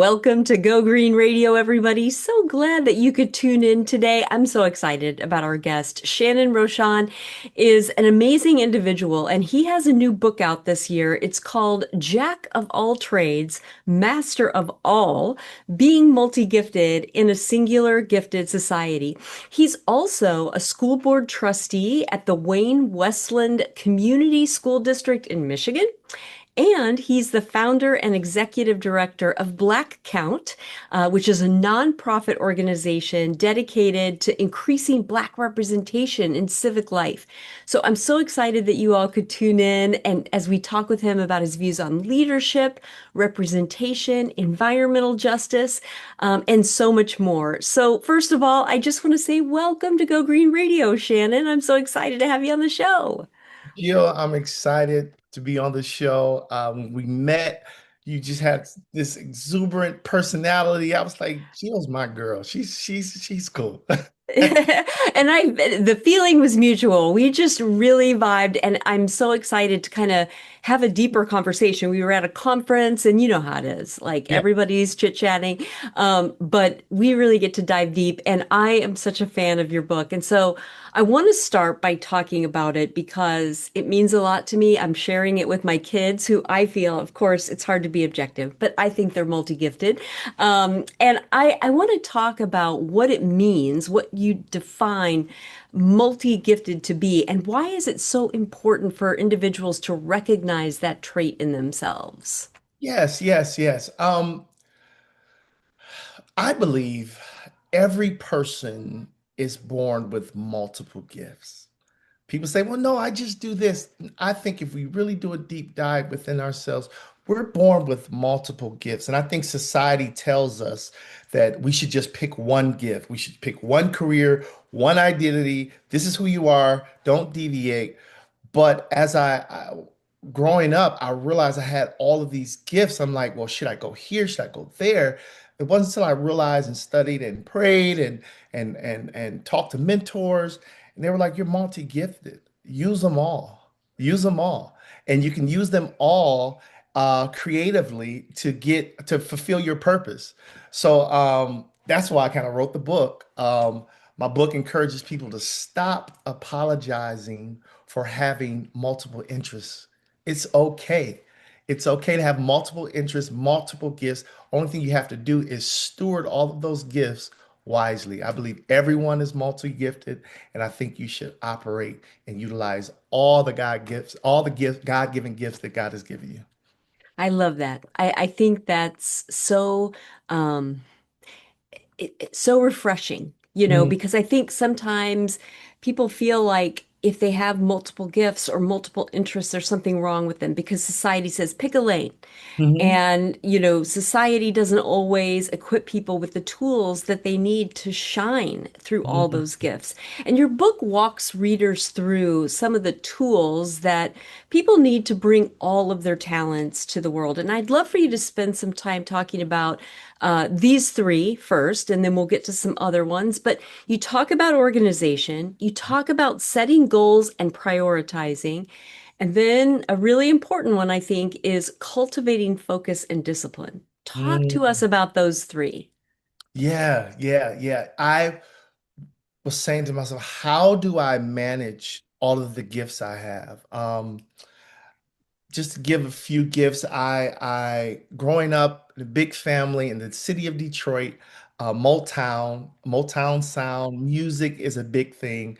Welcome to Go Green Radio, everybody. So glad that you could tune in today. I'm so excited about our guest. Shannon Rochon is an amazing individual, and he has a new book out this year. It's called Jack of All Trades, Master of All, Being Multi-Gifted in a Singular Gifted Society. He's also a school board trustee at the Wayne-Westland Community School District in Michigan. And he's the founder and executive director of BlackCount, which is a nonprofit organization dedicated to increasing Black representation in civic life. So I'm so excited that you all could tune in and as we talk with him about his views on leadership, representation, environmental justice, and so much more. So first of all, I just want to say welcome to Go Green Radio, Shannon. I'm so excited to have you on the show. Jill, I'm excited to be on the show. When we met, you just had this exuberant personality. I was like, Jill's my girl. She's cool. And the feeling was mutual. We just really vibed, and I'm so excited to kind of have a deeper conversation. We were at a conference, and you know how it is. Like Yeah. everybody's chit-chatting, but we really get to dive deep. And I am such a fan of your book, and so I want to start by talking about it because it means a lot to me. I'm sharing it with my kids, who I feel, of course, it's hard to be objective, but I think they're multi-gifted. And I want to talk about what it means, what you define multi-gifted to be, and why is it so important for individuals to recognize that trait in themselves? Yes, yes, yes. I believe every person is born with multiple gifts. People say, well, no, I just do this. I think if we really do a deep dive within ourselves, we're born with multiple gifts. And I think society tells us that we should just pick one gift. We should pick one career, one identity. This is who you are. Don't deviate. But growing up, I realized I had all of these gifts. I'm like, well, should I go here? Should I go there? It wasn't until I realized and studied and prayed and talked to mentors, and they were like, you're multi-gifted. Use them all. Use them all. And you can use them all creatively to fulfill your purpose. So that's why I kind of wrote the book. My book encourages people to stop apologizing for having multiple interests. It's okay. It's okay to have multiple interests, multiple gifts. Only thing you have to do is steward all of those gifts wisely. I believe everyone is multi-gifted, and I think you should operate and utilize all the God gifts, all the gifts, God-given gifts that God has given you. I love that. I think that's so um, it's so refreshing, Mhm. because I think sometimes people feel like if they have multiple gifts or multiple interests, there's something wrong with them because society says pick a lane. Mhm. And, society doesn't always equip people with the tools that they need to shine through all Mhm. those gifts. And your book walks readers through some of the tools that people need to bring all of their talents to the world. And I'd love for you to spend some time talking about these three first, and then we'll get to some other ones. But you talk about organization, you talk about setting goals and prioritizing. And then a really important one, I think, is cultivating focus and discipline. Talk to us Mhm. about those three. Yeah, yeah, yeah. I was saying to myself, how do I manage all of the gifts I have? Just to give a few gifts, I growing up in a big family in the city of Detroit, Motown sound, music is a big thing.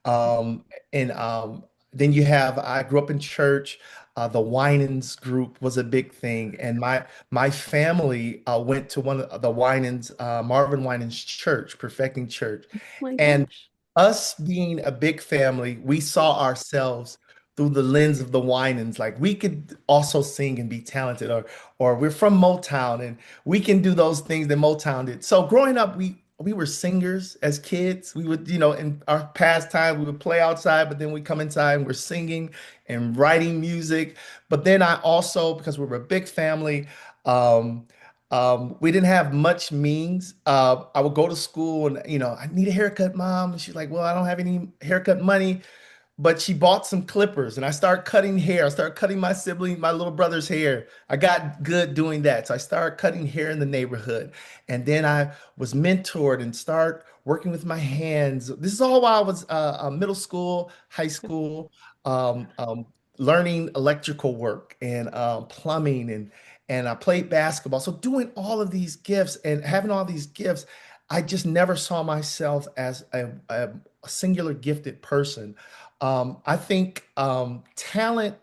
And then I grew up in church. The Winans group was a big thing, and my family went to one of the Winans, Marvin Winans Church, Perfecting Church, Oh my and gosh. us being a big family, we saw ourselves through the lens of the Winans. Like we could also sing and be talented, or we're from Motown and we can do those things that Motown did. So growing up, we were singers as kids. We would, in our pastime, we would play outside, but then we come inside and we're singing and writing music. But then I also, because we were a big family, um, we didn't have much means. I would go to school and, I need a haircut, mom. And she's like, well, I don't have any haircut money. but she bought some clippers and I started cutting hair. I started cutting my little brother's hair. I got good doing that. So I started cutting hair in the neighborhood. And then I was mentored and start working with my hands. This is all while I was middle school, high school, um, um, learning electrical work and plumbing and I played basketball. So doing all of these gifts and having all these gifts, I just never saw myself as a singular gifted person. I think talent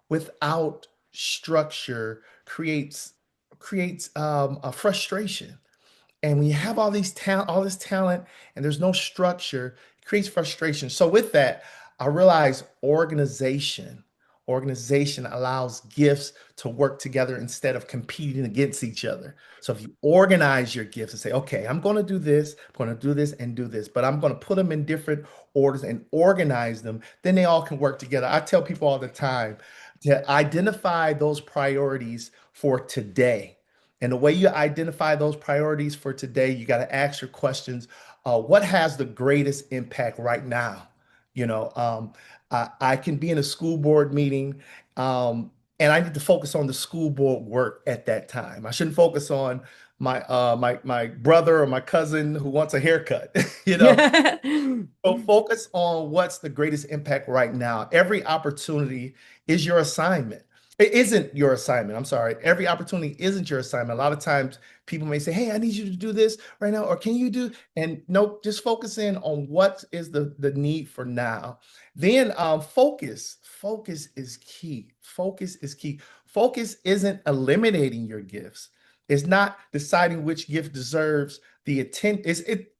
without structure creates a frustration. And when you have all this talent, and there's no structure, it creates frustration. So with that, I realize organization allows gifts to work together instead of competing against each other. So if you organize your gifts and say, okay, I'm going to do this, I'm going to do this and do this, but I'm going to put them in different orders and organize them, then they all can work together. I tell people all the time to identify those priorities for today. And the way you identify those priorities for today, you got to ask your questions. What has the greatest impact right now? You know, I can be in a school board meeting, and I need to focus on the school board work at that time. I shouldn't focus on my brother or my cousin who wants a haircut. You know, so focus on what's the greatest impact right now. Every opportunity is your assignment. It isn't your assignment. I'm sorry. Every opportunity isn't your assignment. A lot of times people may say, "Hey, I need you to do this right now," or "Can you do?" And nope, just focus in on what is the need for now. Then focus. Focus is key. Focus is key. Focus isn't eliminating your gifts. It's not deciding which gift deserves the attention.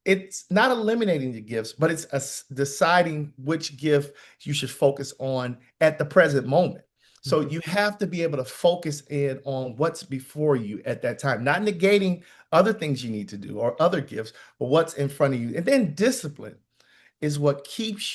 It's not eliminating the gifts, but it's deciding which gift you should focus on at the present moment. So you have to be able to focus in on what's before you at that time, not negating other things you need to do or other gifts, but what's in front of you. And then discipline is what keeps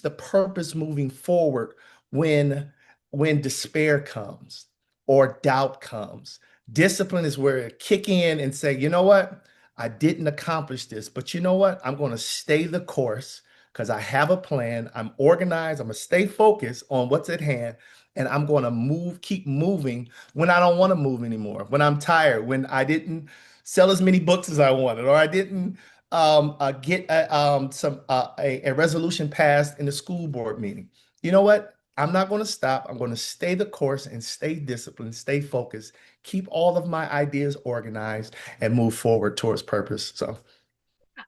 the purpose moving forward when when despair comes or doubt comes. Discipline is where it kick in and say, you know what? I didn't accomplish this, but you know what? I'm going to stay the course because I have a plan. I'm organized. I'm going to stay focused on what's at hand. And I'm going to keep moving when I don't want to move anymore, when I'm tired, when I didn't sell as many books as I wanted, or I didn't get a resolution passed in the school board meeting. You know what? I'm not going to stop. I'm going to stay the course and stay disciplined, stay focused, keep all of my ideas organized, and move forward towards purpose. So,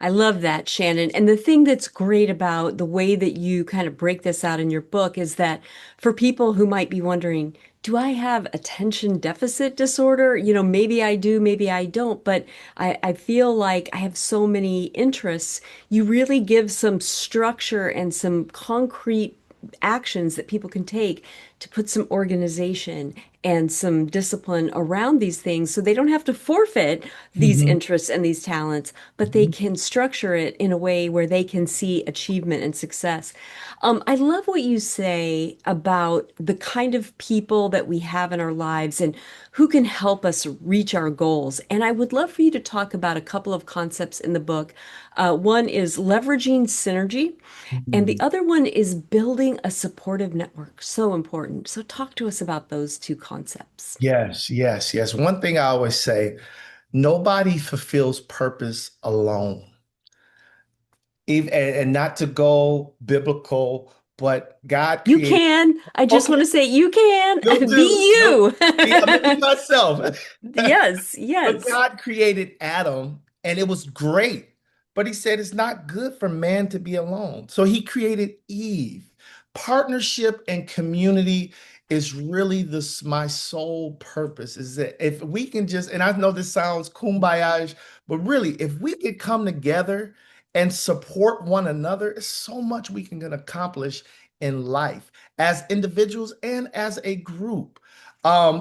I love that, Shannon. And the thing that's great about the way that you kind of break this out in your book is that for people who might be wondering, do I have attention deficit disorder? Maybe I do, maybe I don't, but I feel like I have so many interests. You really give some structure and some concrete actions that people can take to put some organization and some discipline around these things so they don't have to forfeit these mhm, interests and these talents, but they mhm, can structure it in a way where they can see achievement and success. I love what you say about the kind of people that we have in our lives and who can help us reach our goals. And I would love for you to talk about a couple of concepts in the book. One is leveraging synergy, and the mhm. other one is building a supportive network. So important. So, talk to us about those two concepts. Yes, yes, yes. One thing I always say, nobody fulfills purpose alone. Even, and not to go biblical, but God You created. can. I just want Okay, to say, you can will be do. No, you. I'm gonna be myself. Yes, But yes. God created Adam and it was great. But he said it's not good for man to be alone. So he created Eve. Partnership and community is really this my sole purpose is that if we can just, and I know this sounds kumbaya, but really, if we could come together and support one another, it's so much we can accomplish in life as individuals and as a group.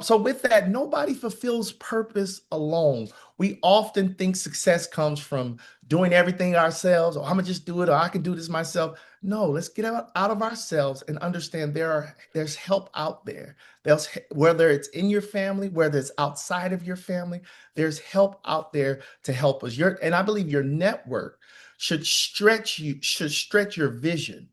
So with that, nobody fulfills purpose alone. We often think success comes from doing everything ourselves, or I'm gonna just do it, or I can do this myself. No, let's get out of ourselves and understand there's help out there. Whether it's in your family, whether it's outside of your family, there's help out there to help us. And I believe your network should stretch your vision.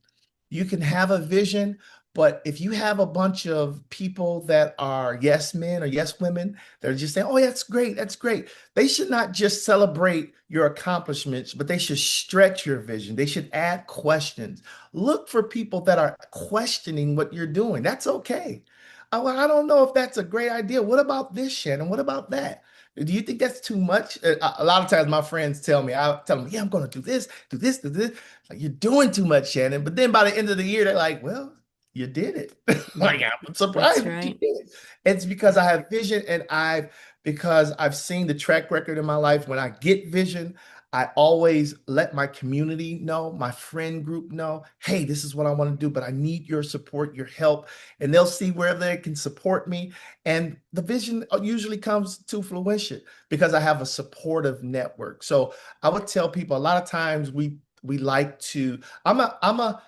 You can have a vision, but if you have a bunch of people that are yes men or yes women, they're just saying, oh, that's great, that's great. They should not just celebrate your accomplishments, but they should stretch your vision. They should add questions. Look for people that are questioning what you're doing. That's okay. Well, I don't know if that's a great idea. What about this, Shannon? What about that? Do you think that's too much? A lot of times my friends tell me, I tell them, yeah, I'm going to do this, do this, do this. Like, you're doing too much, Shannon. But then by the end of the year, they're like, well, you did it. Like, I'm That's surprised that you right. did it. It's because I have vision and because I've seen the track record in my life. When I get vision, I always let my community know, my friend group know, hey, this is what I want to do, but I need your support, your help. And they'll see where they can support me. And the vision usually comes to fruition because I have a supportive network. So I would tell people a lot of times we like to, I'm a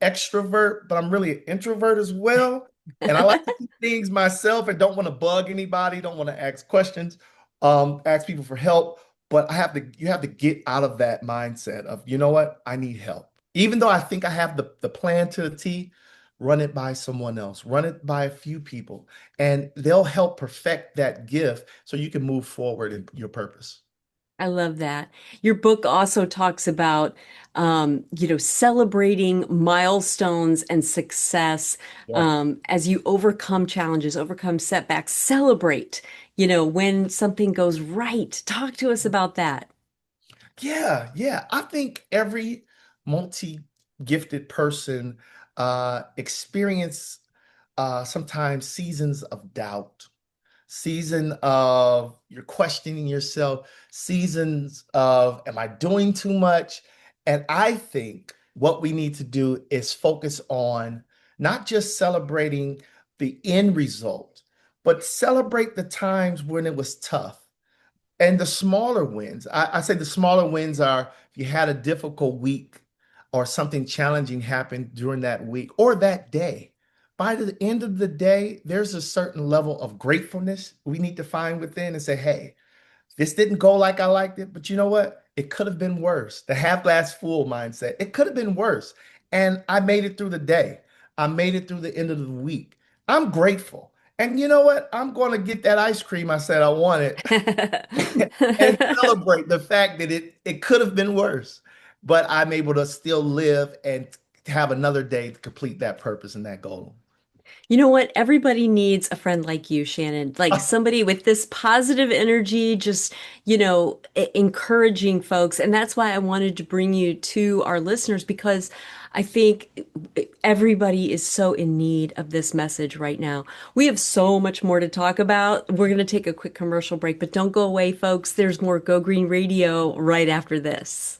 extrovert, but I'm really an introvert as well. And I like to do things myself and don't want to bug anybody, don't want to ask questions, ask people for help. But you have to get out of that mindset of, you know what, I need help. Even though I think I have the plan to the T, run it by someone else, run it by a few people, and they'll help perfect that gift so you can move forward in your purpose. I love that. Your book also talks about, celebrating milestones and success Yeah. as you overcome challenges, overcome setbacks. Celebrate, when something goes right. Talk to us about that. Yeah, yeah. I think every multi-gifted person experience sometimes seasons of doubt, season of you're questioning yourself, seasons of am I doing too much? And I think what we need to do is focus on not just celebrating the end result, but celebrate the times when it was tough and the smaller wins. I say the smaller wins are if you had a difficult week or something challenging happened during that week or that day. By the end of the day, there's a certain level of gratefulness we need to find within and say, hey, this didn't go like I liked it, but you know what? It could have been worse. The half glass full mindset. It could have been worse. And I made it through the day. I made it through the end of the week. I'm grateful. And you know what? I'm going to get that ice cream I said I wanted and celebrate the fact that it could have been worse, but I'm able to still live and have another day to complete that purpose and that goal. You know what? Everybody needs a friend like you, Shannon. Like somebody with this positive energy, just, encouraging folks. And that's why I wanted to bring you to our listeners because I think everybody is so in need of this message right now. We have so much more to talk about. We're going to take a quick commercial break, but don't go away, folks. There's more Go Green Radio right after this.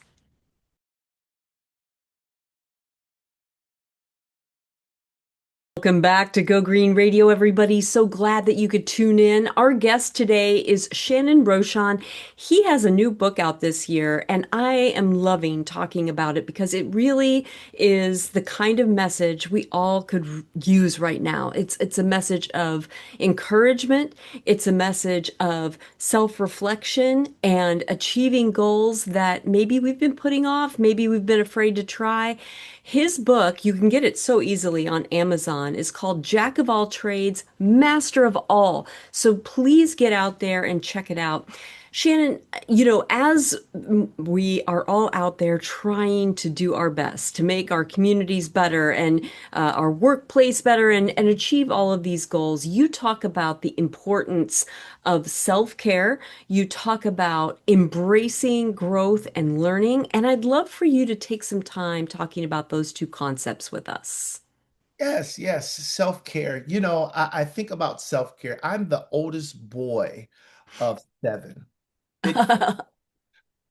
Welcome back to Go Green Radio, everybody. So glad that you could tune in. Our guest today is Shannon Rochon. He has a new book out this year, and I am loving talking about it because it really is the kind of message we all could use right now. It's a message of encouragement. It's a message of self-reflection and achieving goals that maybe we've been putting off, maybe we've been afraid to try. His book, you can get it so easily on Amazon, is called Jack of All Trades, Master of All. So please get out there and check it out. Shannon, as we are all out there trying to do our best to make our communities better and our workplace better and achieve all of these goals, you talk about the importance of self-care. You talk about embracing growth and learning. And I'd love for you to take some time talking about those two concepts with us. Yes, yes, self-care. I think about self-care. I'm the oldest boy of seven. Big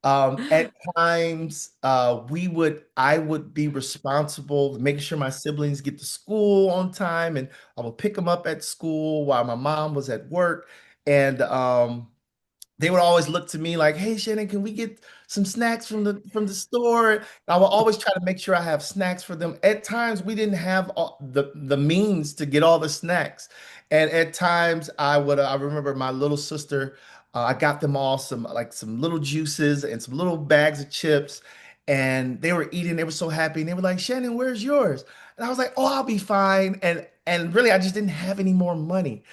At times, I would be responsible making sure my siblings get to school on time, and I would pick them up at school while my mom was at work. And they would always look to me like, "Hey, Shannon, can we get some snacks from the store?" And I will always try to make sure I have snacks for them. At times, we didn't have the means to get all the snacks, and at times, I remember my little sister. I got them all some little juices and some little bags of chips. and they were eating. They were so happy, and they were like, "Shannon, where's yours?" And I was like, "Oh, I'll be fine." And really, I just didn't have any more money,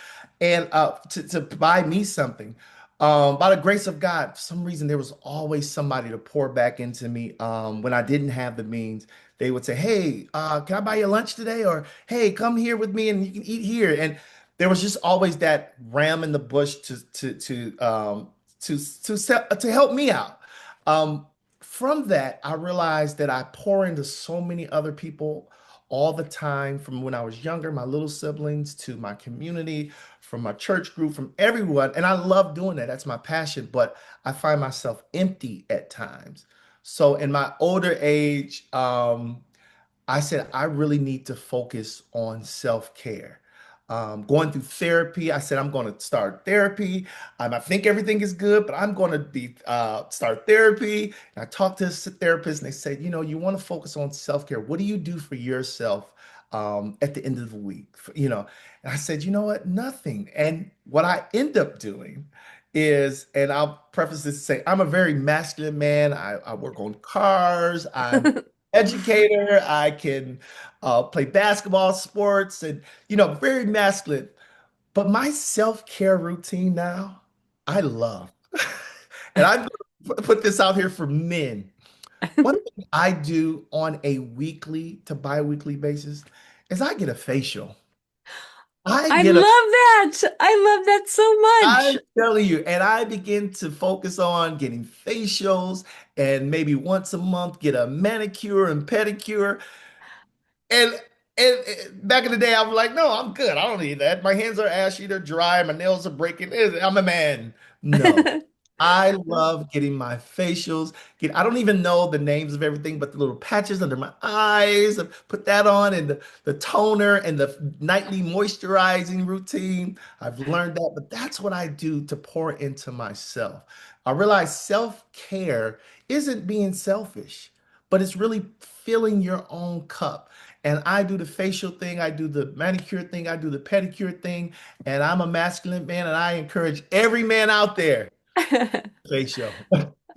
and to buy me something. By the grace of God, for some reason, there was always somebody to pour back into me. When I didn't have the means, they would say, "Hey, can I buy you lunch today?" Or, "Hey, come here with me and you can eat here." And there was just always that ram in the bush to help me out. Um, from that, I realized that I pour into so many other people all the time, from when I was younger, my little siblings, to my community, from my church group, from everyone. And I love doing that. That's my passion. But I find myself empty at times. So in my older age, I said, I really need to focus on self-care. Going through therapy, I said, I'm going to start therapy. I think everything is good, but I'm going to be start therapy. And I talked to a therapist, and they said, you want to focus on self-care. What do you do for yourself at the end of the week? And I said, you know what? Nothing. And what I end up doing is, and I'll preface this to say, I'm a very masculine man. I work on cars. I'm educator. I can play basketball, sports, and very masculine. But my self-care routine now, I love. And I'm going to put this out here for men. One thing I do on a weekly to bi-weekly basis is I get a facial. I I get a love that. I love that so I'm much. telling you, and I begin to focus on getting facials and maybe once a month get a manicure and pedicure. And back in the day, I was like, no, I'm good. I don't need that. My hands are ashy, they're dry, my nails are breaking. I'm a man. No. I love getting my facials. I don't even know the names of everything, but the little patches under my eyes, I put that on, and the toner and the nightly moisturizing routine. I've learned that, but that's what I do to pour into myself. I realize self-care isn't being selfish, but it's really filling your own cup. And I do the facial thing, I do the manicure thing, I do the pedicure thing, and I'm a masculine man, and I encourage every man out there facial.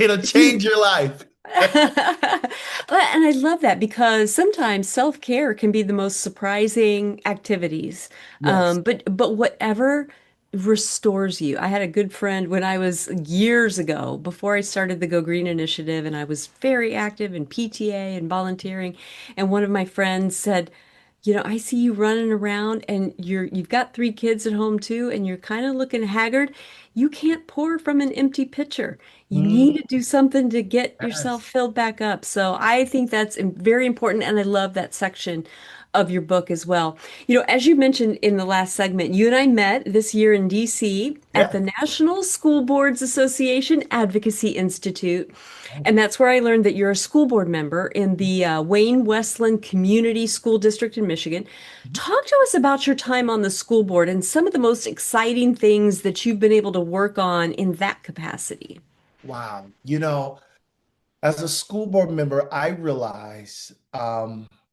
It'll change your life. And I love that because sometimes self-care can be the most surprising activities. Yes. But whatever restores you. I had a good friend when I was years ago, before I started the Go Green Initiative, and I was very active in PTA and volunteering. And one of my friends said, I see you running around and you've got three kids at home too, and you're kind of looking haggard. You can't pour from an empty pitcher. You need Mm, to do something to get yourself yes. filled back up. So I think that's very important, and I love that section of your book as well. As you mentioned in the last segment, you and I met this year in DC at Yeah. the National School Boards Association Advocacy Institute. And that's where I learned that you're a school board member in the Wayne-Westland Community School District in Michigan. Talk to us about your time on the school board and some of the most exciting things that you've been able to work on in that capacity. Wow. As a school board member, I realize,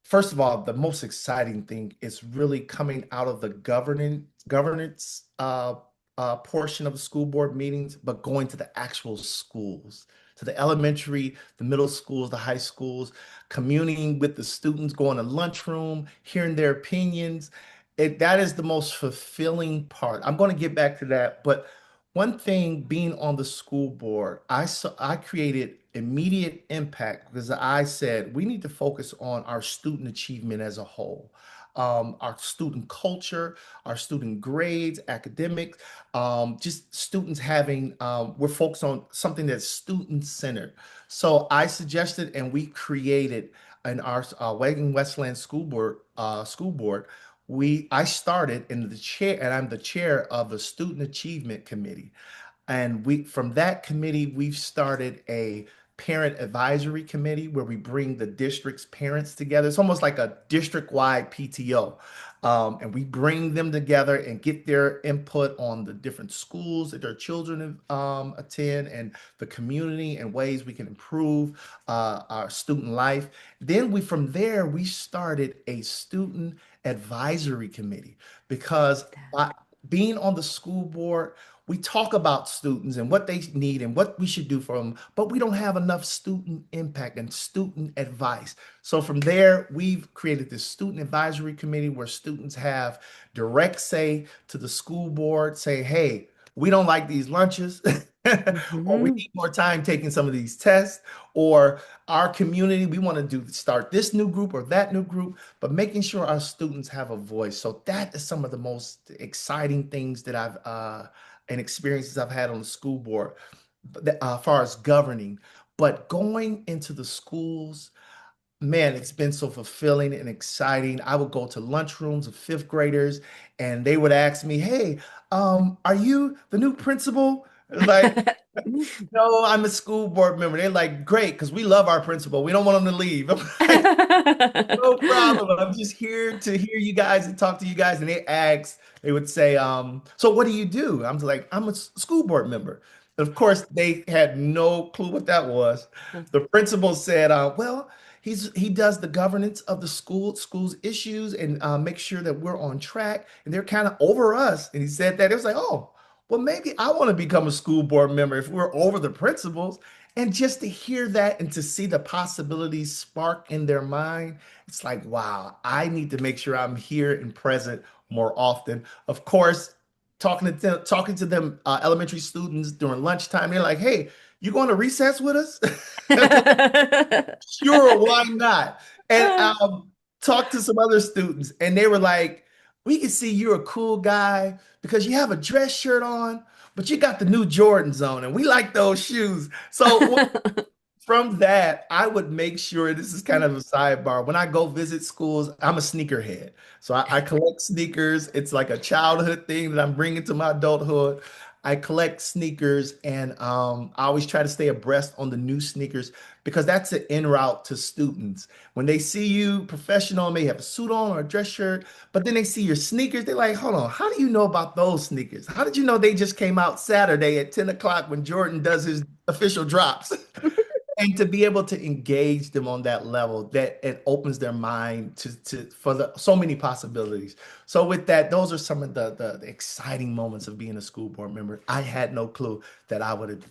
first of all, the most exciting thing is really coming out of the governance portion of the school board meetings, but going to the actual schools, to the elementary, the middle schools, the high schools, communing with the students, going to lunchroom, hearing their opinions. That is the most fulfilling part. I'm going to get back to that, but one thing being on the school board, I created immediate impact because I said we need to focus on our student achievement as a whole. Our student culture, our student grades, academics, just students we're focused on something that's student-centered. So I suggested and we created in our Wayne-Westland School Board, I started in the chair, and I'm the chair of the Student Achievement Committee. And we from that committee, we've started a parent advisory committee where we bring the district's parents together. It's almost like a district-wide PTO. And we bring them together and get their input on the different schools that their children attend, and the community, and ways we can improve our student life. Then from there, we started a student advisory committee because by being on the school board, we talk about students and what they need and what we should do for them, but we don't have enough student impact and student advice. So from there, we've created this student advisory committee where students have direct say to the school board, say, hey, we don't like these lunches, or we Mhm. need more time taking some of these tests, or our community, we want to do start this new group or that new group, but making sure our students have a voice. So that is some of the most exciting things that I've and experiences I've had on the school board, as far as governing. But going into the schools, man, it's been so fulfilling and exciting. I would go to lunchrooms of fifth graders, and they would ask me, "Hey, are you the new principal?" Like, no, I'm a school board member. They're like, great, because we love our principal. We don't want him to leave. I'm like, no problem. I'm just here to hear you guys and talk to you guys. And they would say, so what do you do? I'm like, I'm a school board member. And of course, they had no clue what that was. The principal said, well, he does the governance of the school's issues, and make sure that we're on track. And they're kind of over us. And he said that. It was like, oh, well, maybe I want to become a school board member if we're over the principals. And just to hear that and to see the possibilities spark in their mind, it's like, wow, I need to make sure I'm here and present more often. Of course, talking to them, elementary students during lunchtime, they're like, hey, you going to recess with us? Sure, why not? And talked to some other students, and they were like, "We can see you're a cool guy because you have a dress shirt on, but you got the new Jordans on, and we like those shoes." So from that, I would make sure this is kind of a sidebar. When I go visit schools, I'm a sneakerhead. So I collect sneakers. It's like a childhood thing that I'm bringing to my adulthood. I collect sneakers, and I always try to stay abreast on the new sneakers because that's an en route to students. When they see you professional, may have a suit on or a dress shirt, but then they see your sneakers, they're like, hold on, how do you know about those sneakers? How did you know they just came out Saturday at 10 o'clock when Jordan does his official drops? And to be able to engage them on that level, that it opens their mind to for so many possibilities. So with that, those are some of the exciting moments of being a school board member. I had no clue that I would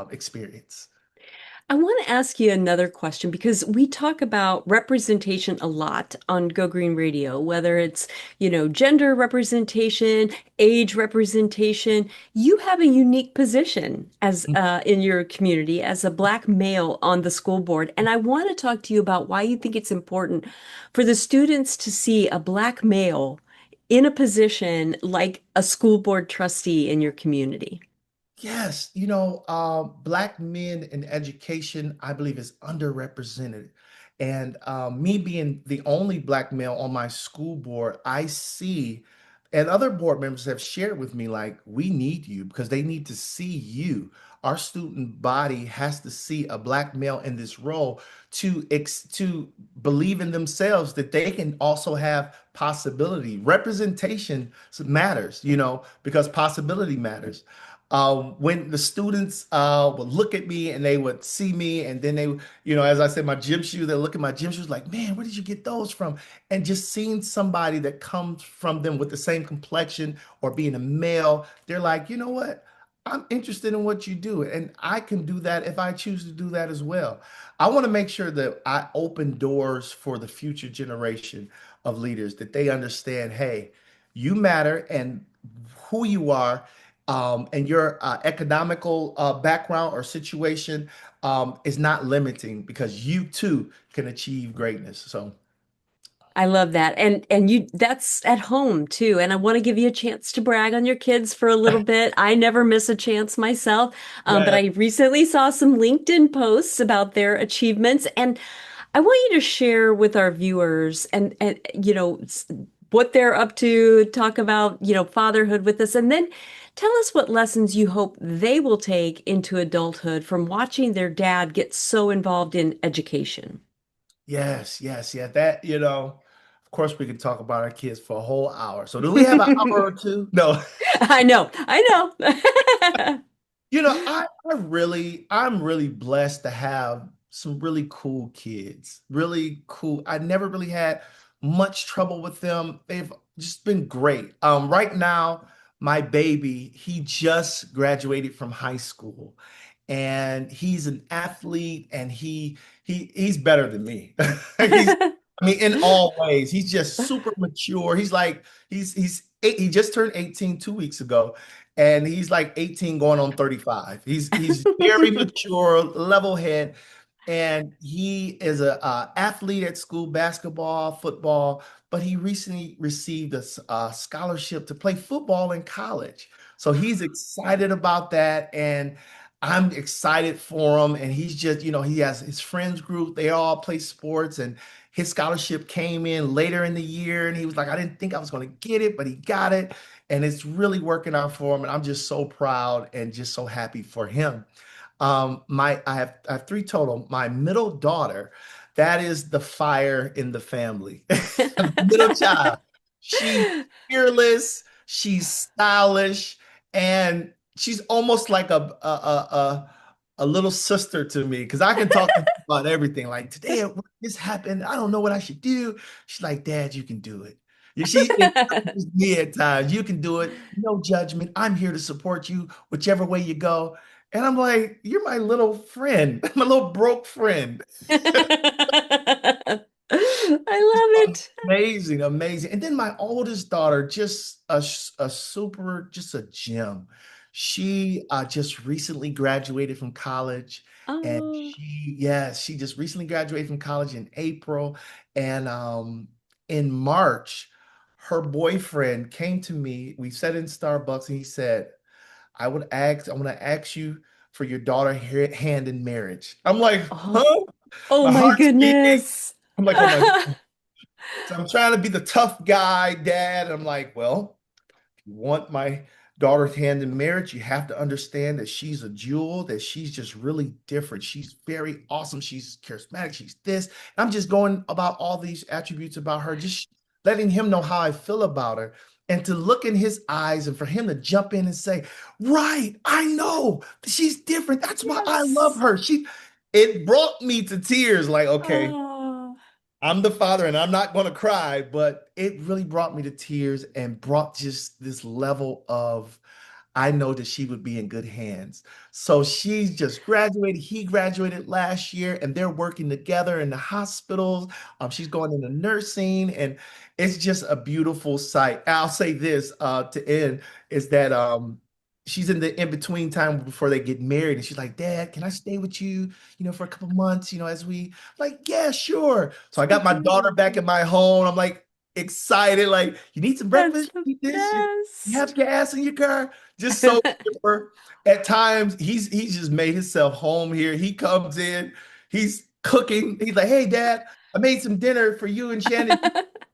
experience. I want to ask you another question because we talk about representation a lot on Go Green Radio, whether it's, gender representation, age representation. You have a unique position as in your community as a Black male on the school board, and I want to talk to you about why you think it's important for the students to see a Black male in a position like a school board trustee in your community. Yes, Black men in education, I believe, is underrepresented. And me being the only Black male on my school board, I see, and other board members have shared with me, like, we need you because they need to see you. Our student body has to see a Black male in this role to believe in themselves that they can also have possibility. Representation matters, because possibility matters. When the students would look at me and they would see me, and then they, as I said, my gym shoes, they look at my gym shoes like, man, where did you get those from? And just seeing somebody that comes from them with the same complexion or being a male, they're like, you know what? I'm interested in what you do, and I can do that if I choose to do that as well. I want to make sure that I open doors for the future generation of leaders, that they understand, hey, you matter, and who you are, and your economical background or situation is not limiting because you too can achieve greatness. So, I love that. And you that's at home too. And I want to give you a chance to brag on your kids for a little bit. I never miss a chance myself. But yeah. I recently saw some LinkedIn posts about their achievements, and I want you to share with our viewers and what they're up to, talk about, fatherhood with us, and then tell us what lessons you hope they will take into adulthood from watching their dad get so involved in education. Yes, yes, yeah. Of course, we could talk about our kids for a whole hour. So, do we have an hour or two? No. I know. I'm really blessed to have some really cool kids. Really cool. I never really had much trouble with them. They've just been great. Right now, my baby, he just graduated from high school and he's an athlete and he's better than me. He's I mean in all ways. He's just super mature. He just turned 18 2 weeks ago and he's like 18 going on 35. He's very mature, level head and he is a athlete at school, basketball, football, but he recently received a scholarship to play football in college. So he's excited about that, and I'm excited for him. And he's just, he has his friends group, they all play sports, and his scholarship came in later in the year, and he was like, I didn't think I was going to get it, but he got it, and it's really working out for him. And I'm just so proud and just so happy for him. I have three total. My middle daughter, that is the fire in the family. The middle child. She's fearless, she's stylish, and she's almost like a little sister to me because I can talk to her about everything. Like today at work, this happened. I don't know what I should do. She's like, Dad, you can do it. She encourages me at times. You can do it. No judgment. I'm here to support you, whichever way you go. And I'm like, you're my little friend, my little broke friend. I love it. Amazing, amazing. And then my oldest daughter, just a super, just a gem. She just recently graduated from college, and Oh, yes, she just recently graduated from college in April. And in March, her boyfriend came to me. We sat in Starbucks, and he said, I want to ask you for your daughter hand in marriage. I'm like, oh, huh? oh My my heart's beating. goodness. I'm like, oh my so I'm trying to be the tough guy, dad. I'm like, well, if you want my daughter's hand in marriage, you have to understand that she's a jewel, that she's just really different. She's very awesome. She's charismatic. She's this. And I'm just going about all these attributes about her, just letting him know how I feel about her. And to look in his eyes and for him to jump in and say, right, I know she's different. That's why I love Yes. her. It brought me to tears like, okay, Oh, I'm the father and I'm not going to cry, but it really brought me to tears and brought just this level of, I know that she would be in good hands. So she's just graduated. He graduated last year and they're working together in the hospitals. She's going into nursing and it's just a beautiful sight. I'll say this to end is that she's in the in-between time before they get married and she's like, Dad, can I stay with you, for a couple months, as we like, yeah, sure. So I so got my daughter good. back in my home. I'm like excited, like, you need some That's breakfast, the eat this, you have best. gas in your car. Just so chipper. At times, he's just made himself home here. He comes in, he's cooking. He's like, "Hey, Dad, I made some dinner for you and Shannon.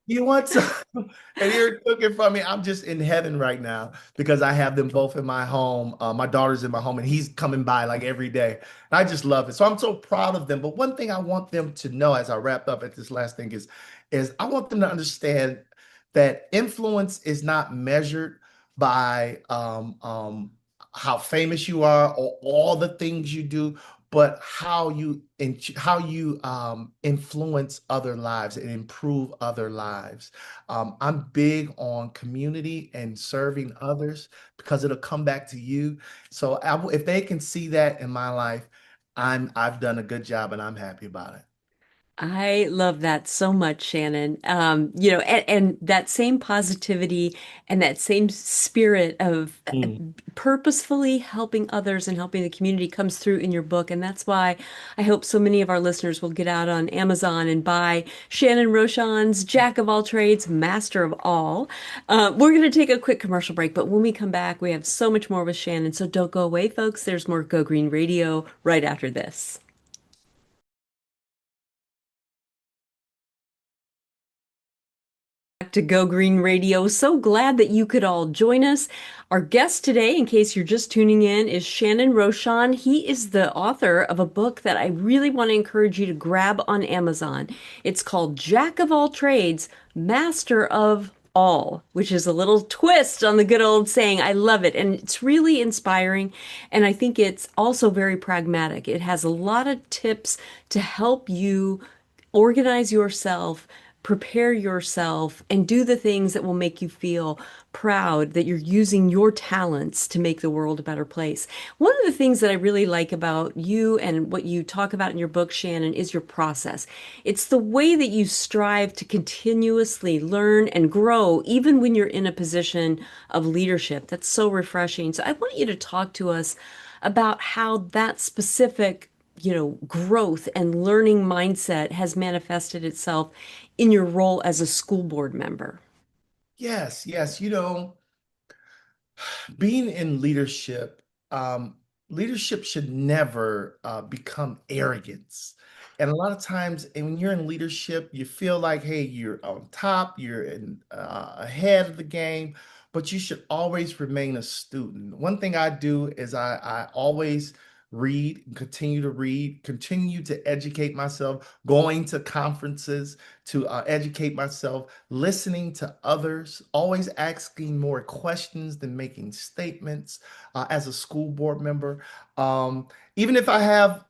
You want some?" And you're cooking for me. I'm just in heaven right now because I have them both in my home. My daughter's in my home, and he's coming by like every day. And I just love it. So I'm so proud of them. But one thing I want them to know as I wrap up at this last thing is I want them to understand that influence is not measured by how famous you are or all the things you do, but how you influence other lives and improve other lives. I'm big on community and serving others because it'll come back to you. So if they can see that in my life, I've done a good job and I'm happy about it. I love that so much, Shannon. And that same positivity and that same spirit of Mm. purposefully helping others and helping the community comes through in your book. And that's why I hope so many of our listeners will get out on Amazon and buy Shannon Rochon's Jack of All Trades, Master of All. We're going to take a quick commercial break, but when we come back, we have so much more with Shannon. So don't go away, folks. There's more Go Green Radio right after this. To Go Green Radio. So glad that you could all join us. Our guest today, in case you're just tuning in, is Shannon Rochon. He is the author of a book that I really want to encourage you to grab on Amazon. It's called Jack of All Trades, Master of All, which is a little twist on the good old saying. I love it. And it's really inspiring. And I think it's also very pragmatic. It has a lot of tips to help you organize yourself, prepare yourself, and do the things that will make you feel proud that you're using your talents to make the world a better place. One of the things that I really like about you and what you talk about in your book, Shannon, is your process. It's the way that you strive to continuously learn and grow, even when you're in a position of leadership. That's so refreshing. So I want you to talk to us about how that specific, growth and learning mindset has manifested itself in your role as a school board member. Yes, yes. Being in leadership, leadership should never become arrogance. And a lot of times, and when you're in leadership, you feel like, hey, you're on top, you're ahead of the game, but you should always remain a student. One thing I do is I always read, continue to educate myself, going to conferences to educate myself, listening to others, always asking more questions than making statements as a school board member. Um, Even if I have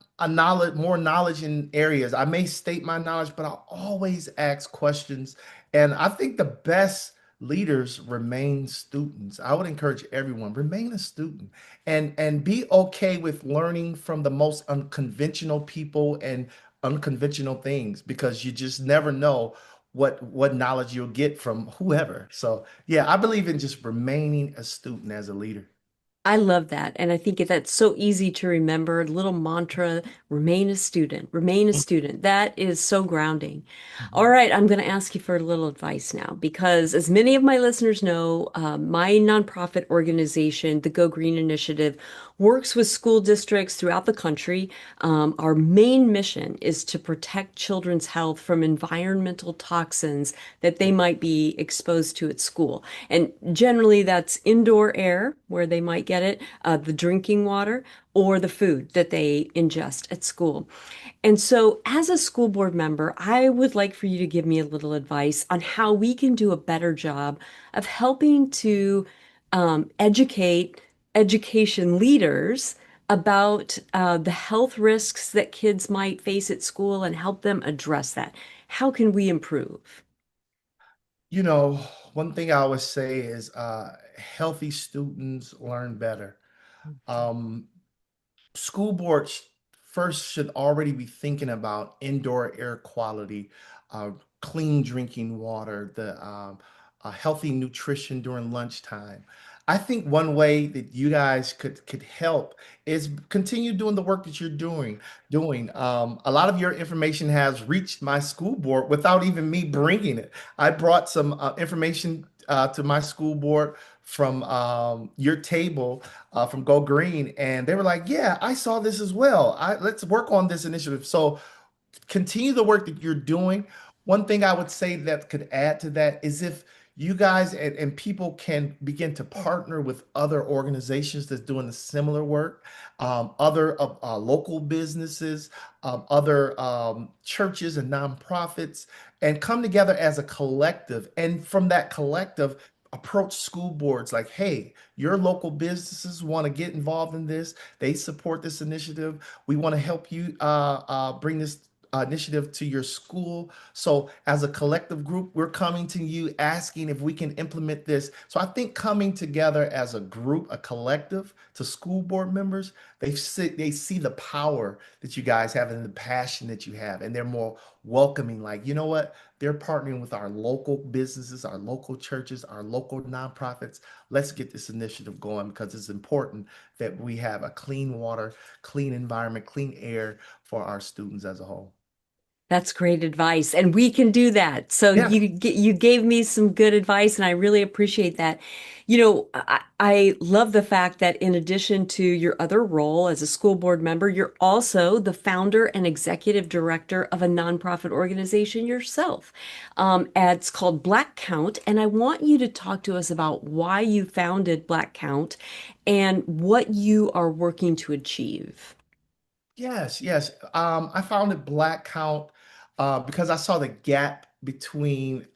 more knowledge in areas, I may state my knowledge, but I'll always ask questions. And I think the best leaders remain students. I would encourage everyone, remain a student and be okay with learning from the most unconventional people and unconventional things because you just never know what knowledge you'll get from whoever. So yeah, I believe in just remaining a student as a leader. I love that. And I think that's so easy to remember. Little mantra, remain a student, remain a student. That is so grounding. All Mhm. right, I'm going to ask you for a little advice now because, as many of my listeners know, my nonprofit organization, the Go Green Initiative, works with school districts throughout the country. Our main mission is to protect children's health from environmental toxins that they might be exposed to at school. And generally, that's indoor air, where they might get it, the drinking water, or the food that they ingest at school. And so, as a school board member, I would like for you to give me a little advice on how we can do a better job of helping to educate education leaders about the health risks that kids might face at school and help them address that. How can we improve? You know, one thing I always say is healthy students learn better. Um, School boards first should already be thinking about indoor air quality, uh, clean drinking water, the healthy nutrition during lunchtime. I think one way that you guys could help is continue doing the work that you're doing. A lot of your information has reached my school board without even me bringing it. I brought some information to my school board from your table from Go Green, and they were like, "Yeah, I saw this as well. Let's work on this initiative." So continue the work that you're doing. One thing I would say that could add to that is if you guys and people can begin to partner with other organizations that's doing the similar work, other local businesses, other churches and nonprofits, and come together as a collective. And from that collective, approach school boards like, hey, your local businesses want to get involved in this. They support this initiative. We want to help you bring this initiative to your school. So, as a collective group, we're coming to you asking if we can implement this. So, I think coming together as a group, a collective to school board members, they see the power that you guys have and the passion that you have, and they're more welcoming. Like, you know what? They're partnering with our local businesses, our local churches, our local nonprofits. Let's get this initiative going because it's important that we have a clean water, clean environment, clean air for our students as a whole. That's great advice, and we can do that. So Yeah. you gave me some good advice, and I really appreciate that. I love the fact that in addition to your other role as a school board member, you're also the founder and executive director of a nonprofit organization yourself. It's called BlackCount, and I want you to talk to us about why you founded BlackCount and what you are working to achieve. Yes, yes. I founded BlackCount because I saw the gap between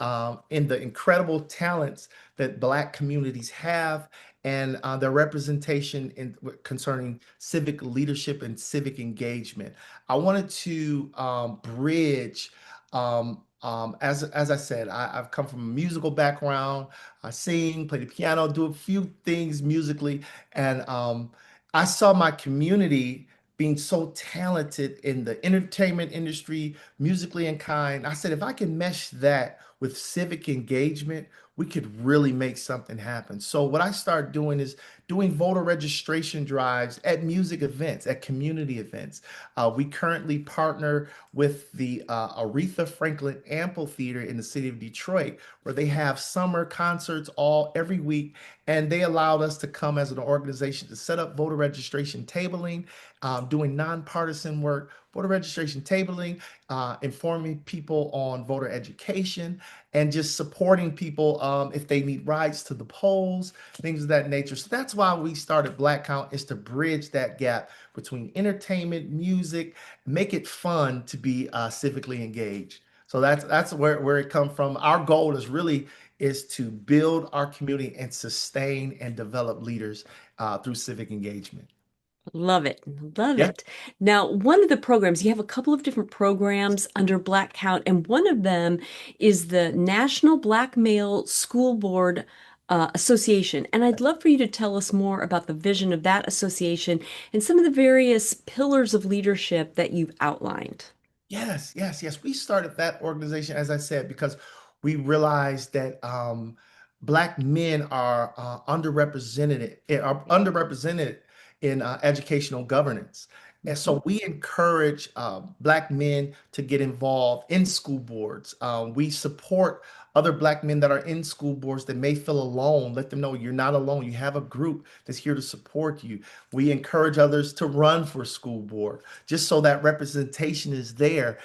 in the incredible talents that Black communities have and their representation in concerning civic leadership and civic engagement. I wanted to bridge As I said, I've come from a musical background. I sing, play the piano, do a few things musically, and I saw my community being so talented in the entertainment industry, musically and kind. I said, if I can mesh that with civic engagement, we could really make something happen. So what I started doing is doing voter registration drives at music events, at community events. We currently partner with the Aretha Franklin Amphitheater in the city of Detroit, where they have summer concerts every week, and they allowed us to come as an organization to set up voter registration tabling, doing nonpartisan work, voter registration tabling, informing people on voter education, and just supporting people if they need rides to the polls, things of that nature. So that's why we started BlackCount, is to bridge that gap between entertainment, music, make it fun to be civically engaged. So that's where it comes from. Our goal is to build our community and sustain and develop leaders through civic engagement. Love it. Love Yeah. it. Now, one of the programs, you have a couple of different programs under Black Count, and one of them is the National Black Male School Board Association. And I'd love for you to tell us more about the vision of that association and some of the various pillars of leadership that you've outlined. Yes, yes, yes. We started that organization, as I said, because we realized that Black men are underrepresented in educational governance. And Mhm. so we encourage Black men to get involved in school boards. We support other Black men that are in school boards that may feel alone. Let them know you're not alone. You have a group that's here to support you. We encourage others to run for school board just so that representation is there.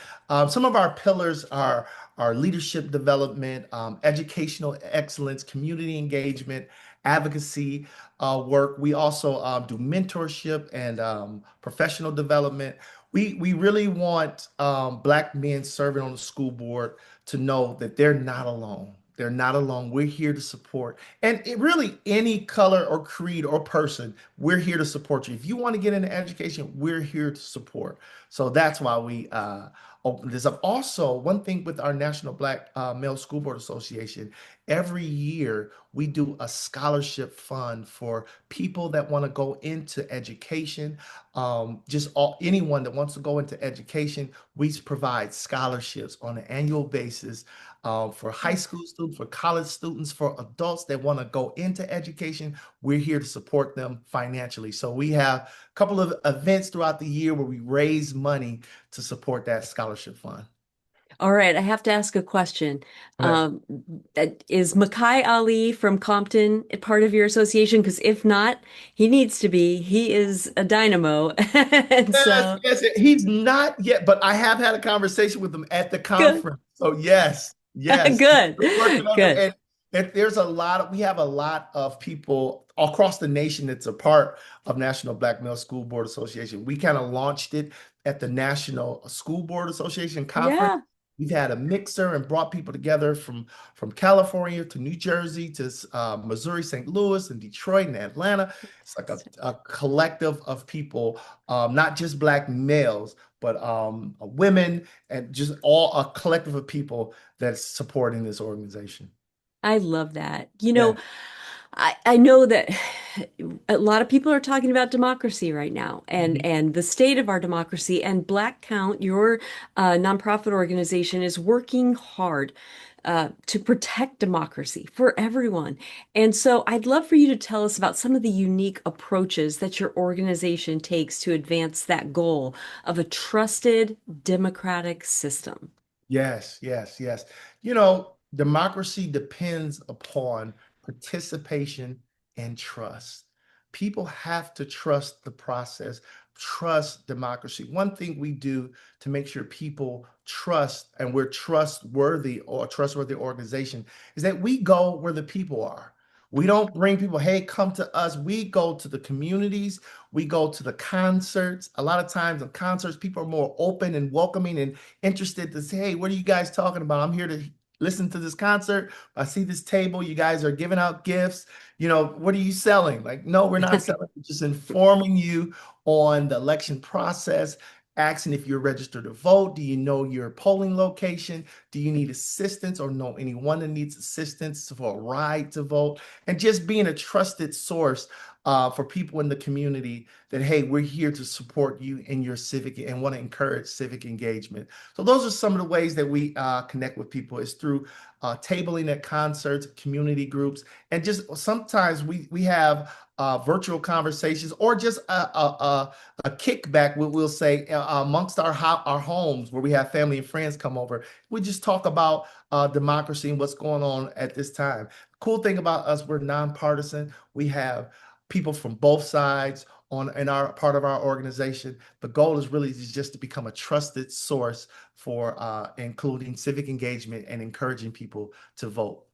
Some of our pillars are leadership development, educational excellence, community engagement, advocacy work. We also do mentorship and professional development. We really want Black men serving on the school board to know that they're not alone. They're not alone. We're here to support. And really, any color or creed or person, we're here to support you. If you want to get into education, we're here to support. So that's why we opened this up. Also, one thing with our National Black Male School Board Association, every year we do a scholarship fund for people that want to go into education. Anyone that wants to go into education, we provide scholarships on an annual basis for high school students, for college students, for adults that want to go into education. We're here to support them financially. So we have a couple of events throughout the year where we raise money to support that scholarship fund. All right, I have to ask a question. Okay. Um, is Makai Ali from Compton a part of your association? Because if not, he needs to be. He is a dynamo. And Yes, so, yes, he's not yet, but I have had a conversation with him at the good, conference. So yes, yes, good, we're working on it. good. And there's we have a lot of people across the nation that's a part of National Black Male School Board Association. We kind of launched it at the National School Board Association conference. Yeah. We've had a mixer and brought people together from California to New Jersey to Missouri, St. Louis, and Detroit and Atlanta. It's like a collective of people, not just Black males, but women, and just all a collective of people that's supporting this organization. I love that. You Yeah. know, I know that a lot of people are talking about democracy right now Mhm. and the state of our democracy. And Black Count, your nonprofit organization, is working hard to protect democracy for everyone. And so I'd love for you to tell us about some of the unique approaches that your organization takes to advance that goal of a trusted democratic system. Yes, yes, yes. Democracy depends upon participation and trust. People have to trust the process, trust democracy. One thing we do to make sure people trust and we're trustworthy or a trustworthy organization is that we go where the people are. We don't bring people, hey, come to us. We go to the communities, we go to the concerts. A lot of times in concerts, people are more open and welcoming and interested to say, hey, what are you guys talking about? I'm here to listen to this concert. I see this table. You guys are giving out gifts. What are you selling? Like, no, we're not selling. We're just informing you on the election process. asking if you're registered to vote. Do you know your polling location? Do you need assistance or know anyone that needs assistance for a ride to vote? And just being a trusted source for people in the community that, hey, we're here to support you in your civic and want to encourage civic engagement. So those are some of the ways that we connect with people is through tabling at concerts, community groups, and just sometimes we have virtual conversations or just a kickback, we'll say, amongst our homes where we have family and friends come over. We just talk about democracy and what's going on at this time. Cool thing about us, we're nonpartisan. We have people from both sides on in our part of our organization. The goal is really just to become a trusted source for including civic engagement and encouraging people to vote.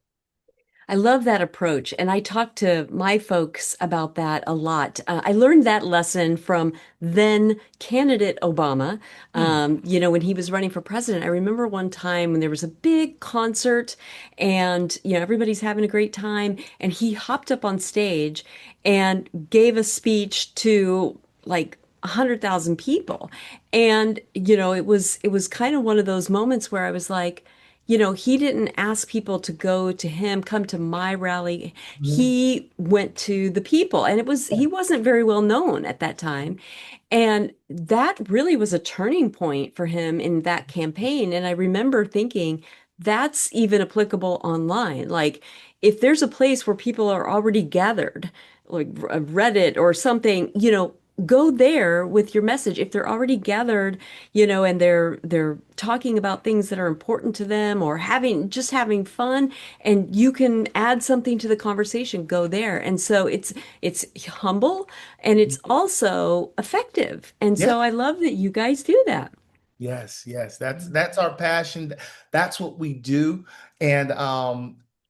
I love that approach. And I talk to my folks about that a lot. I learned that lesson from then candidate Obama. Hmm. When he was running for president, I remember one time when there was a big concert and, everybody's having a great time. And he hopped up on stage and gave a speech to like 100,000 people. And, it was kind of one of those moments where I was like, he didn't ask people to go to him, come to my rally. Mhm. He went to the people, and he wasn't very well known at that time. And that really was a turning point for him in that campaign. And I remember thinking that's even applicable online. Like, if there's a place where people are already gathered, like Reddit or something, go there with your message. If they're already gathered, and they're talking about things that are important to them or having fun, and you can add something to the conversation, go there. And so it's humble and it's also effective. And Yeah. so I love that you guys do that. Yes, yes, that's our passion. That's what we do. And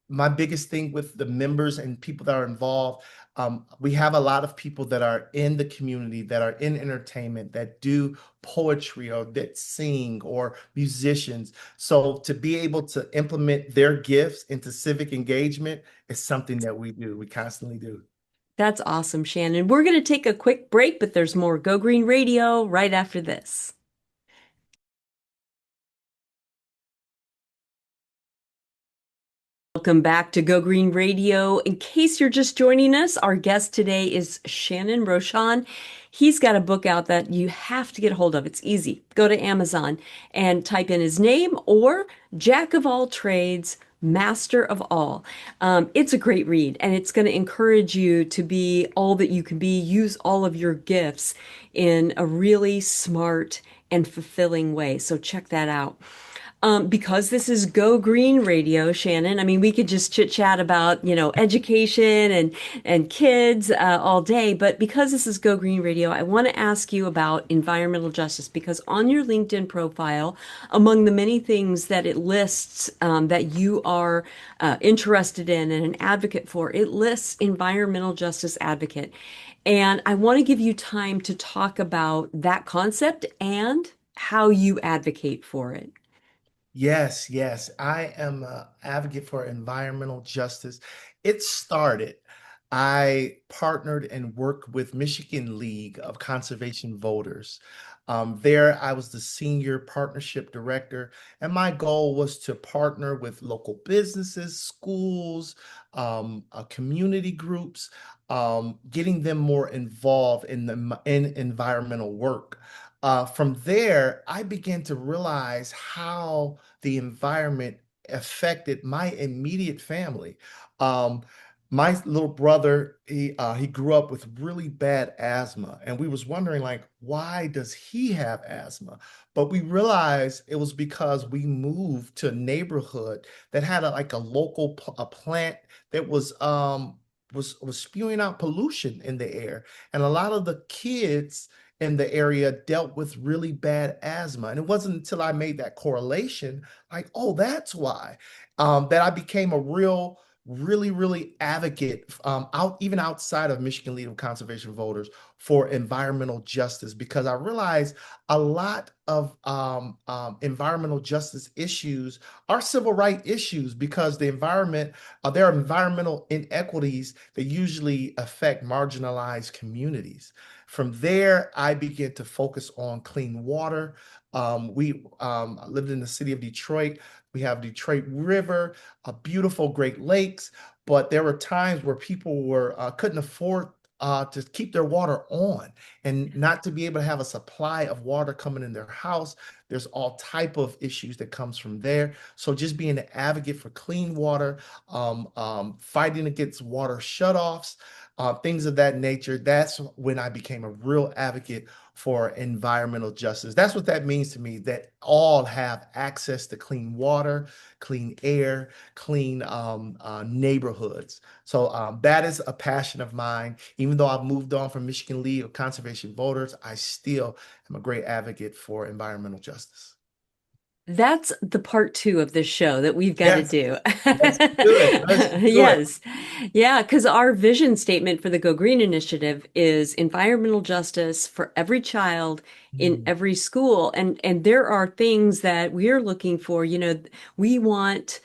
my biggest thing with the members and people that are involved, we have a lot of people that are in the community, that are in entertainment, that do poetry or that sing or musicians. So to be able to implement their gifts into civic engagement is something that we do. We constantly do. That's awesome, Shannon. We're going to take a quick break, but there's more Go Green Radio right after this. Welcome back to Go Green Radio. In case you're just joining us, our guest today is Shannon Rochon. He's got a book out that you have to get a hold of. It's easy. Go to Amazon and type in his name or Jack of all trades, master of all. It's a great read and it's going to encourage you to be all that you can be, use all of your gifts in a really smart and fulfilling way. So check that out. Because this is Go Green Radio, Shannon. I mean, we could just chit chat about, education and kids all day, but because this is Go Green Radio, I want to ask you about environmental justice because on your LinkedIn profile, among the many things that it lists that you are interested in and an advocate for, it lists environmental justice advocate. And I want to give you time to talk about that concept and how you advocate for it. Yes, yes. I am an advocate for environmental justice. It started, I partnered and worked with Michigan League of Conservation Voters. There, I was the senior partnership director, and my goal was to partner with local businesses, schools, community groups, getting them more involved in environmental work. From there, I began to realize how the environment affected my immediate family. Um, my little brother, he grew up with really bad asthma, and we was wondering like, why does he have asthma? But we realized it was because we moved to a neighborhood that had like a local a plant that was spewing out pollution in the air, and a lot of the kids in the area dealt with really bad asthma. And it wasn't until I made that correlation, like, oh, that's why, that I became a really advocate even outside of Michigan League of Conservation Voters for environmental justice, because I realized a lot of environmental justice issues are civil rights issues because the environment, there are environmental inequities that usually affect marginalized communities. From there, I began to focus on clean water. I lived in the city of Detroit. We have Detroit River, a beautiful Great Lakes, but there were times where people were couldn't afford to keep their water on and not to be able to have a supply of water coming in their house. There's all type of issues that comes from there. So just being an advocate for clean water, fighting against water shutoffs, things of that nature. That's when I became a real advocate for environmental justice. That's what that means to me, that all have access to clean water, clean air, clean neighborhoods. So that is a passion of mine. Even though I've moved on from Michigan League of Conservation Voters, I still am a great advocate for environmental justice. That's the part two of this show that we've got to Yes, do. let's do it. Let's do it. Yes. Yeah, because our vision statement for the Go Green Initiative is environmental justice for every child in Mm, every school. And there are things that we're looking for. We want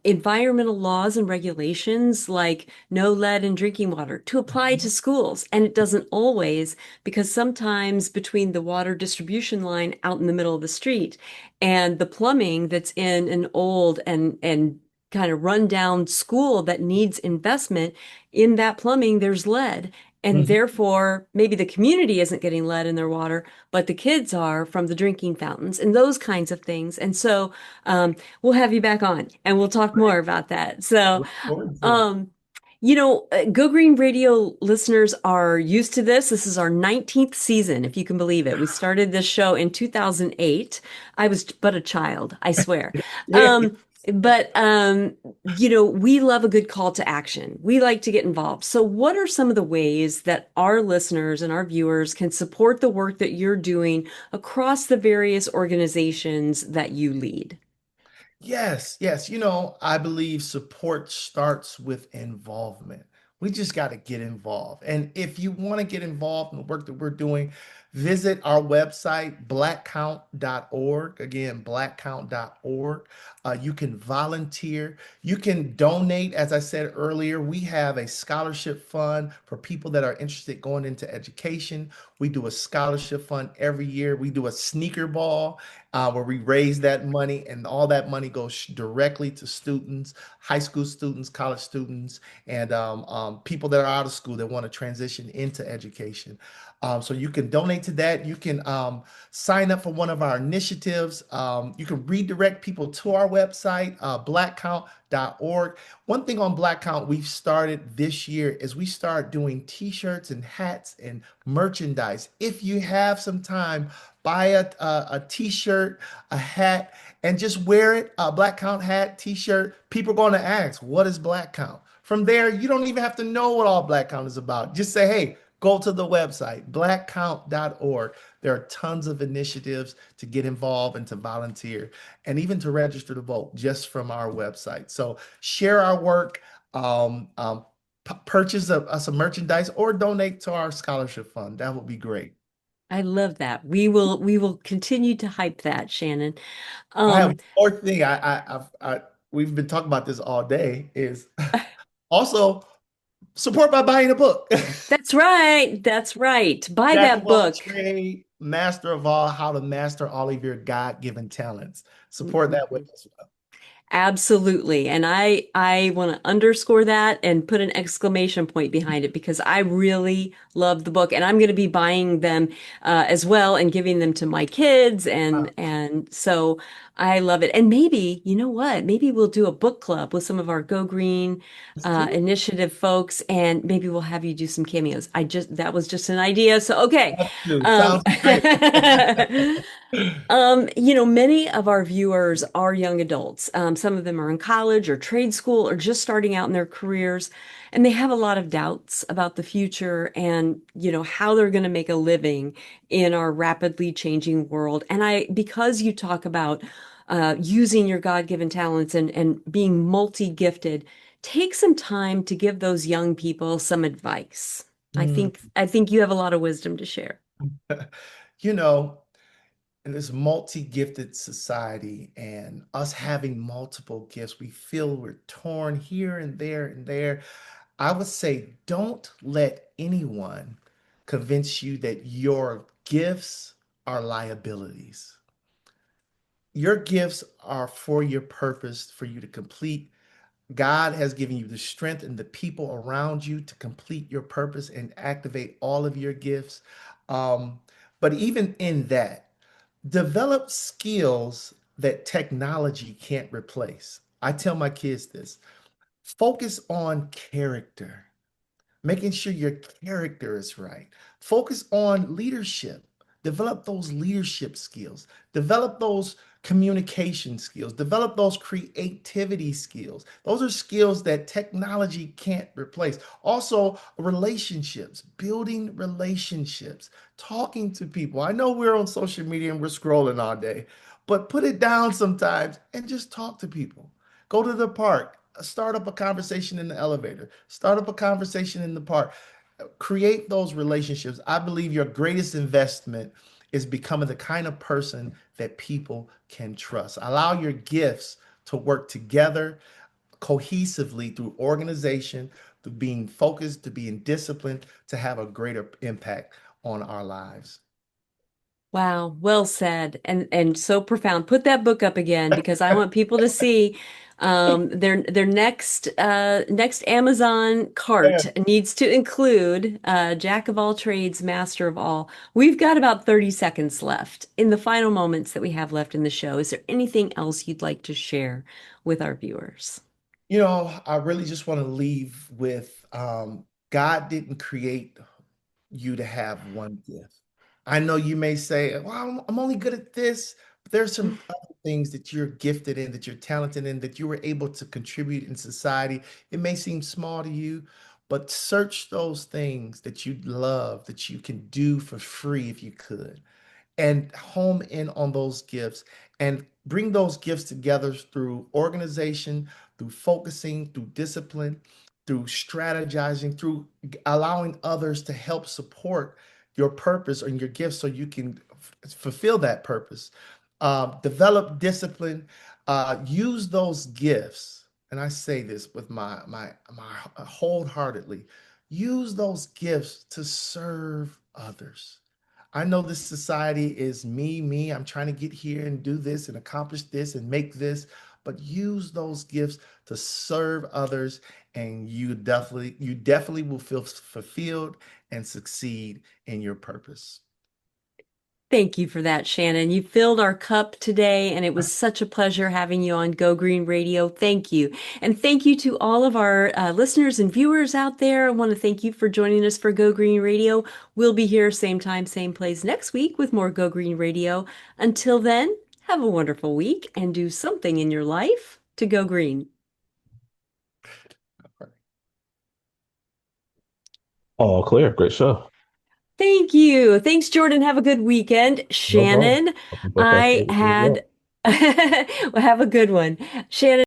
environmental laws and regulations like no lead in drinking water to apply to schools. And it doesn't always, because sometimes between the water distribution line out in the middle of the street and the plumbing that's in an old and kind of run down school that needs investment, in that plumbing there's lead, and mhm. therefore maybe the community isn't getting lead in their water, but the kids are from the drinking fountains and those kinds of things. And so we'll have you back on and we'll talk more about that. So Look forward to it. um Go Green Radio listeners are used to this. This is our 19th season, if you can believe it. We started this show in 2008. I was but a child, I swear. Yeah. Um, but we love a good call to action. We like to get involved. So, what are some of the ways that our listeners and our viewers can support the work that you're doing across the various organizations that you lead? Yes, yes. I believe support starts with involvement. We just got to get involved. And if you want to get involved in the work that we're doing, visit our website, blackcount.org. Again, blackcount.org. You can volunteer. You can donate. As I said earlier, we have a scholarship fund for people that are interested going into education. We do a scholarship fund every year. We do a sneaker ball where we raise that money, and all that money goes directly to students, high school students, college students, and people that are out of school that want to transition into education. So you can donate to that. You can sign up for one of our initiatives. You can redirect people to our website, blackcount.org. One thing on Black Count we've started this year is we start doing t-shirts and hats and merchandise. If you have some time, buy a t-shirt, a hat, and just wear it. A Black Count hat, t-shirt. People are going to ask, what is Black Count? From there, you don't even have to know what all Black Count is about. Just say, hey, go to the website, blackcount.org. There are tons of initiatives to get involved and to volunteer and even to register to vote just from our website. So share our work, purchase some merchandise, or donate to our scholarship fund. That would be great. I love that. We will continue to hype that, Shannon. I have Um, one more thing. We've been talking about this all day. Is also support by buying a book. that's right. That's right. Buy Jack that of all book. trade, master of all, how to master all of your God-given talents. Support that with us. Absolutely. And I want to underscore that and put an exclamation point behind it because I really love the book and I'm going to be buying them as well and giving them to my kids and so I love it. And maybe, you know what? Maybe we'll do a book club with some of our Go Green Let's do it. initiative folks and maybe we'll have you do some cameos. That was just an idea. So okay. Um Sounds great. Many of our viewers are young adults. Some of them are in college or trade school or just starting out in their careers, and they have a lot of doubts about the future and, how they're going to make a living in our rapidly changing world. And because you talk about using your God-given talents and being multi-gifted, take some time to give those young people some advice. I Mm. think I think you have a lot of wisdom to share. You know, in this multi-gifted society and us having multiple gifts, we feel we're torn here and there and there. I would say don't let anyone convince you that your gifts are liabilities. Your gifts are for your purpose, for you to complete. God has given you the strength and the people around you to complete your purpose and activate all of your gifts. Um, but even in that, develop skills that technology can't replace. I tell my kids this: focus on character, making sure your character is right. Focus on leadership. Develop those leadership skills. Develop those communication skills. Develop those creativity skills. Those are skills that technology can't replace. Also, relationships, building relationships, talking to people. I know we're on social media and we're scrolling all day, but put it down sometimes and just talk to people. Go to the park, start up a conversation in the elevator, start up a conversation in the park, create those relationships. I believe your greatest investment is becoming the kind of person that people can trust. Allow your gifts to work together cohesively through organization, through being focused, to being disciplined, to have a greater impact on our lives. Wow, well said, and so profound. Put that book up again because I want people to see their next Amazon Yeah. cart needs to include Jack of all trades, master of all. We've got about 30 seconds left in the final moments that we have left in the show. Is there anything else you'd like to share with our viewers? I really just want to leave with God didn't create you to have one gift. I know you may say, well, I'm only good at this, but there's some other things that you're gifted in, that you're talented in, that you were able to contribute in society. It may seem small to you, but search those things that you love, that you can do for free if you could, and home in on those gifts and bring those gifts together through organization, through focusing, through discipline, through strategizing, through allowing others to help support your purpose and your gifts so you can fulfill that purpose. Develop discipline, use those gifts. And I say this with my wholeheartedly, use those gifts to serve others. I know this society is me, me. I'm trying to get here and do this and accomplish this and make this, but use those gifts to serve others, and you definitely will feel fulfilled and succeed in your purpose. Thank you for that, Shannon. You filled our cup today, and it was such a pleasure having you on Go Green Radio. Thank you. And thank you to all of our listeners and viewers out there. I want to thank you for joining us for Go Green Radio. We'll be here same time, same place next week with more Go Green Radio. Until then, have a wonderful week and do something in your life to go green. All clear. Great show. Thank you. Thanks, Jordan. Have a good weekend. No problem. Shannon, Hope you both have a I great weekend as had, well. well, have a good one. Shannon.